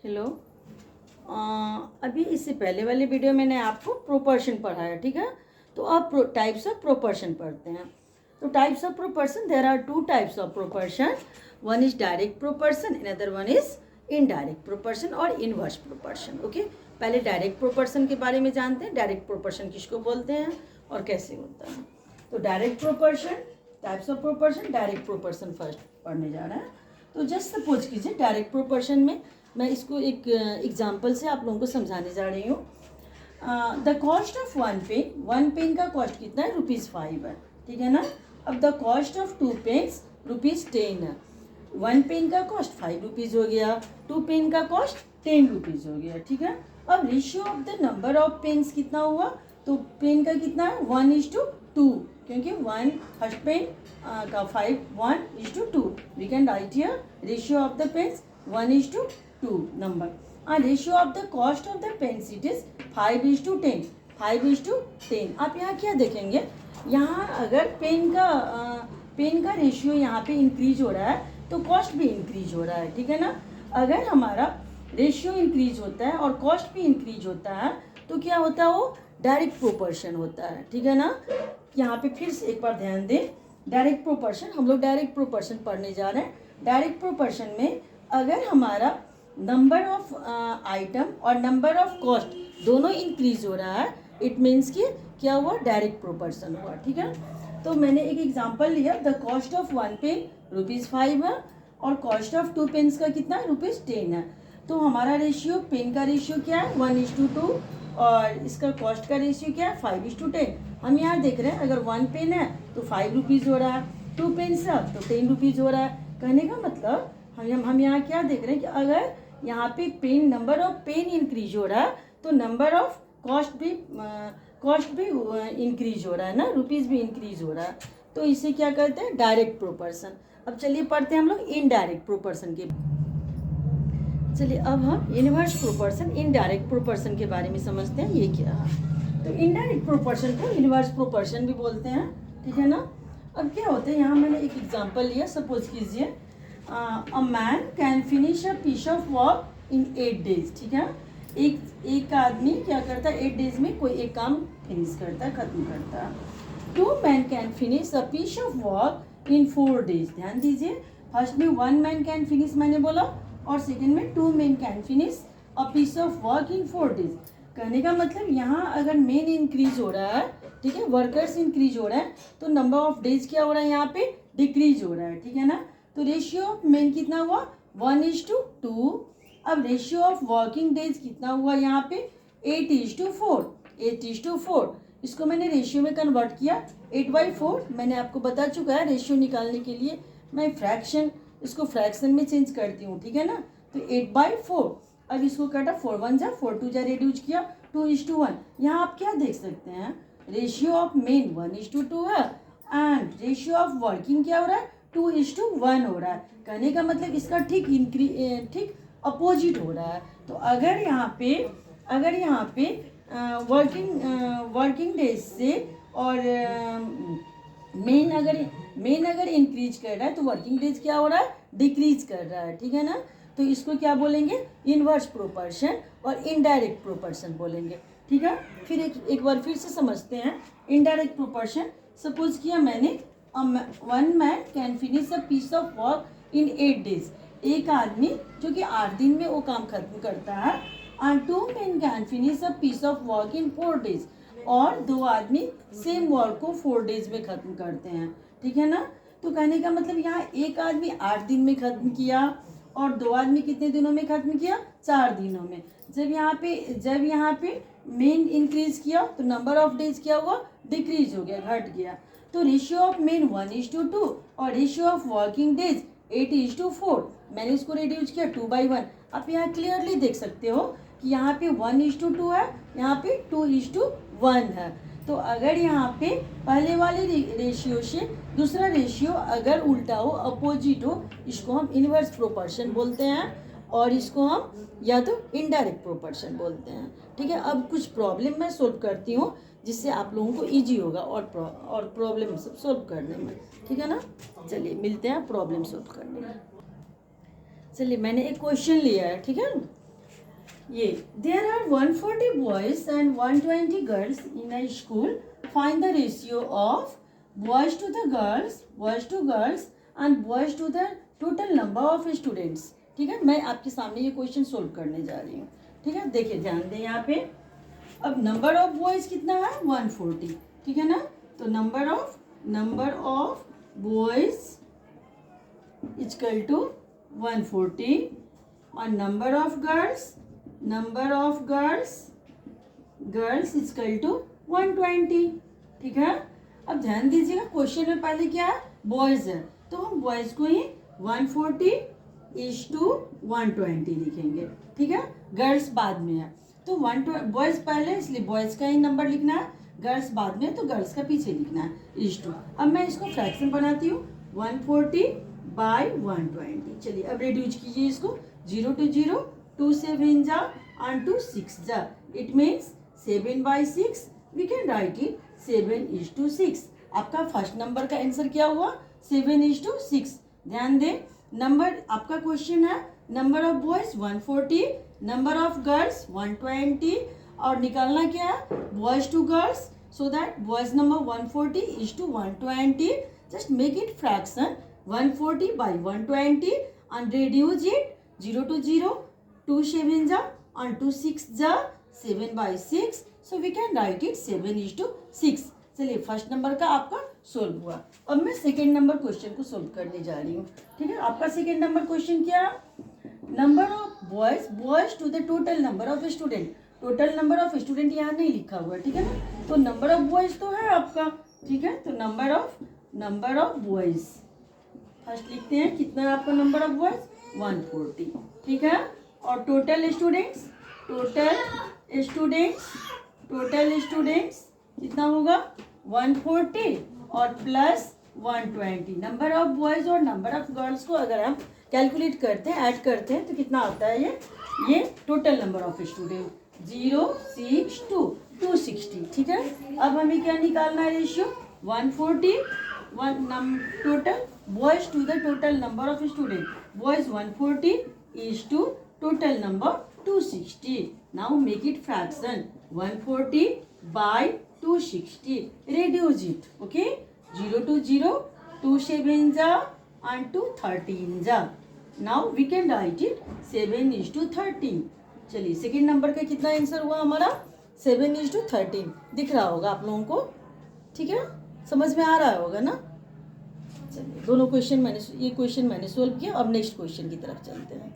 Hello. अभी इससे पहले वाले वीडियो में मैंने आपको प्रोपोर्शन पढ़ाया, ठीक है। तो अब टाइप्स ऑफ प्रोपोर्शन पढ़ते हैं। तो types of proportion, there are two types of proportion. One is direct proportion, another one is indirect proportion और इनवर्स प्रोपोर्शन। ओके, पहले डायरेक्ट प्रोपोर्शन के बारे में जानते हैं। डायरेक्ट प्रोपोर्शन किसको बोलते हैं और कैसे होता है। तो direct proportion, types of proportion, direct proportion first पढ़ने जा रहे हैं। तो जस्ट सपोज कीजिए डायरेक्ट प्रोपोर्शन में मैं इसको एक एग्जांपल से आप लोगों को समझाने जा रही हूँ। The cost of one pen का कॉस्ट कितना है? ₹5 है, ठीक है ना। अब द कॉस्ट ऑफ 2 पेन्स ₹10 है। 1 पेन का कॉस्ट ₹5 हो गया, 2 पेन का कॉस्ट ₹10 हो गया, ठीक है। अब ratio of the number of pens कितना हुआ? तो पेन का कितना है? 1:2, क्योंकि 1 फर्स्ट पेन का 5 1:2। We can write here ratio of the pens 1:2 number. Ratio of the cost of the pens it is 5:10, 5:10। आप यहाँ क्या देखेंगे, यहाँ अगर पेन का रेशियो यहाँ पे इंक्रीज हो रहा है तो कॉस्ट भी इंक्रीज हो रहा है, ठीक है ना। अगर हमारा रेशियो इंक्रीज होता है और कॉस्ट भी इंक्रीज होता है तो क्या होता है? वो डायरेक्ट प्रोपोर्शन होता है, ठीक है ना। यहाँ पे फिर से एक बार ध्यान दें, डायरेक्ट प्रोपोर्शन, हम लोग डायरेक्ट प्रोपोर्शन पढ़ने जा रहे हैं। डायरेक्ट प्रोपोर्शन में अगर हमारा नंबर ऑफ आइटम और नंबर ऑफ कॉस्ट दोनों इंक्रीज हो रहा है, इट मीन्स कि क्या हुआ? डायरेक्ट प्रोपोर्शन हुआ, ठीक है। तो मैंने एक एग्जांपल लिया, द कॉस्ट ऑफ 1 पेन ₹5 है और कॉस्ट ऑफ 2 पेन्स का कितना है? ₹10 है। तो हमारा रेशियो, पेन का रेशियो क्या है? 1:2 और इसका कॉस्ट का रेशियो क्या है? 5:10। हम यहाँ देख रहे हैं अगर 1 पेन है तो ₹5 हो रहा है, 2 पेन्स है तो ₹10 हो रहा है। कहने का मतलब हम यहाँ क्या देख रहे हैं कि अगर यहाँ पे pen, number of pen increase हो रहा है तो नंबर ऑफ कॉस्ट भी इंक्रीज हो रहा है ना, रुपीज़ भी इंक्रीज हो रहा है। तो इसे क्या कहते हैं? Direct proportion. अब चलिए पढ़ते हैं हम लोग इनडायरेक्ट प्रोपोर्शन के। चलिए अब हम इनवर्स प्रोपोर्शन, इनडायरेक्ट प्रोपोर्शन के बारे में समझते हैं, ये क्या है। तो इनडायरेक्ट प्रोपोर्शन को इनवर्स प्रोपोर्शन भी बोलते हैं, ठीक है ना। अब क्या होता है, यहाँ मैंने एक एग्जांपल लिया। सपोज कीजिए a man can finish a piece of work in 8 days, ठीक है। एक आदमी क्या करता है? 8 days में कोई एक काम फिनिश करता है, खत्म करता है। 2 men can finish a piece of work in 4 days। ध्यान दीजिए, फर्स्ट में 1 man कैन फिनिश मैंने बोला और सेकेंड में 2 men can finish a piece of work in 4 days। कहने का मतलब यहाँ अगर मेन इंक्रीज हो रहा है, ठीक है, वर्कर्स इंक्रीज हो रहा है, तो नंबर ऑफ डेज क्या हो रहा है? यहाँ पे डिक्रीज हो रहा है, ठीक है ना। तो रेशियो ऑफ मेन कितना हुआ? 1:2। अब रेशियो ऑफ वर्किंग डेज कितना हुआ यहाँ पे? 8:4, 8:4। इसको मैंने रेशियो में कन्वर्ट किया, 8/4। मैंने आपको बता चुका है रेशियो निकालने के लिए मैं इसको फ्रैक्शन में चेंज करती हूँ, ठीक है ना। तो 8/4। अब इसको काटा, 4 1 जा 4 2 जा रिड्यूस किया, 2:1। यहाँ आप क्या देख सकते हैं? रेशियो ऑफ मेन 1:2 है एंड रेशियो ऑफ वर्किंग क्या हो रहा है? 2:1 हो रहा है। कहने का मतलब इसका ठीक अपोजिट हो रहा है। तो अगर यहाँ पे वर्किंग डेज से और मेन अगर इंक्रीज कर रहा है तो वर्किंग डेज क्या हो रहा है? डिक्रीज कर रहा है, ठीक है ना। तो इसको क्या बोलेंगे? इनवर्स प्रोपोर्शन और इनडायरेक्ट प्रोपोर्शन बोलेंगे, ठीक है। फिर एक बार फिर से समझते हैं इनडायरेक्ट प्रोपोर्शन। सपोज किया मैंने 1 man can finish a piece of work in 8 days। एक आदमी जो कि 8 दिन में वो काम खत्म करता है। And 2 men can finish a piece of work in 4 days। और 2 आदमी सेम वर्क को 4 days में खत्म करते हैं, ठीक है ना। तो कहने का मतलब यहाँ एक आदमी 8 दिन में खत्म किया और 2 आदमी कितने दिनों में खत्म किया? 4 दिनों में। जब यहाँ पे मेन इंक्रीज किया तो नंबर ऑफ डेज क्या हुआ? डिक्रीज हो गया, घट गया। तो रेशियो ऑफ मेन 1:2 और रेशियो ऑफ वर्किंग डेज 8:4। मैंने इसको रिड्यूस किया 2/1। आप यहाँ क्लियरली देख सकते हो कि यहाँ पे 1:2 है, यहाँ पे 2:1 है। तो अगर यहाँ पे पहले वाले रेशियो से दूसरा रेशियो अगर उल्टा हो, अपोजिट हो, इसको हम इनवर्स प्रोपोर्शन बोलते हैं और इसको हम या तो इनडायरेक्ट प्रोपोर्शन बोलते हैं, ठीक है। अब कुछ प्रॉब्लम मैं सोल्व करती हूँ जिससे आप लोगों को इजी होगा और प्रॉब्लम सब सोल्व करने में, ठीक है ना। चलिए मिलते हैं प्रॉब्लम सोल्व करने में। चलिए मैंने एक क्वेश्चन लिया है, ठीक है। ये there are 140 boys and 120 girls in a school, find the ratio of boys to the girls and boys to the total number of students. ठीक है, मैं आपके सामने ये क्वेश्चन सोल्व करने जा रही हूँ। ठीक है, देखिए ध्यान दें यहाँ पे। अब नंबर ऑफ बॉयज कितना है 140, ठीक है ना। तो number of boys equal to 140 और number of girls equal to 120। ठीक है, अब ध्यान दीजिएगा क्वेश्चन में पहले क्या है, बॉयज है, तो हम बॉयज को ही 140:120 लिखेंगे। ठीक है, गर्ल्स बाद में है, तो बॉयज पहले इसलिए बॉयज का ही नंबर लिखना है, गर्ल्स बाद में तो गर्ल्स का पीछे लिखना है /2। अब मैं इसको फ्रैक्शन बनाती हूँ 140/120। चलिए अब रिड्यूस कीजिए इसको, 0 to 0, 2 7 जा and 2 6 जा, it means 7/6। We can write it 7:6। आपका फर्स्ट नंबर का आंसर क्या हुआ 7:6। ध्यान दें, नंबर आपका क्वेश्चन है number of boys 140, number of girls 120 और निकालना क्या है boys to girls, so that boys number 140:120। Just make it fraction 140/120 and reduce it 0 to 0, 2 7 जा and 2 6 जा, 7/6। so we can write it 7:6। चलिए फर्स्ट नंबर का आपका सोल्व हुआ। अब मैं सेकेंड नंबर क्वेश्चन को सोल्व करने जा रही हूँ। ठीक है, आपका सेकेंड नंबर क्वेश्चन क्या, number of boys to the total number of student. Total number of student यहाँ नहीं लिखा हुआ है, ठीक है ना, तो नंबर ऑफ बॉयज तो है आपका। ठीक है, तो नंबर ऑफ बॉयज फर्स्ट लिखते हैं, कितना है आपका नंबर ऑफ बॉयज 140। ठीक है, और टोटल स्टूडेंट्स कितना होगा 140 और प्लस 120। नंबर ऑफ बॉयज और नंबर ऑफ गर्ल्स को अगर हम कैलकुलेट करते हैं, ऐड करते हैं, तो कितना आता है ये टोटल नंबर ऑफ स्टूडेंट 062 ठीक है, अब हमें क्या निकालना है ratio 140 total boys to the total number of student, boys 140 total number 260। Now make it fraction 140/260, reduce it, okay, 0 to 0, 2 7 जा and 2 13 जा। Now we can write it 7:13। चलिए सेकेंड नंबर का कितना आंसर हुआ हमारा 7:13, दिख रहा होगा आप लोगों को। ठीक है, समझ में आ रहा होगा ना। चलिए दोनों क्वेश्चन ये क्वेश्चन मैंने सोल्व किया। अब नेक्स्ट क्वेश्चन की तरफ चलते हैं।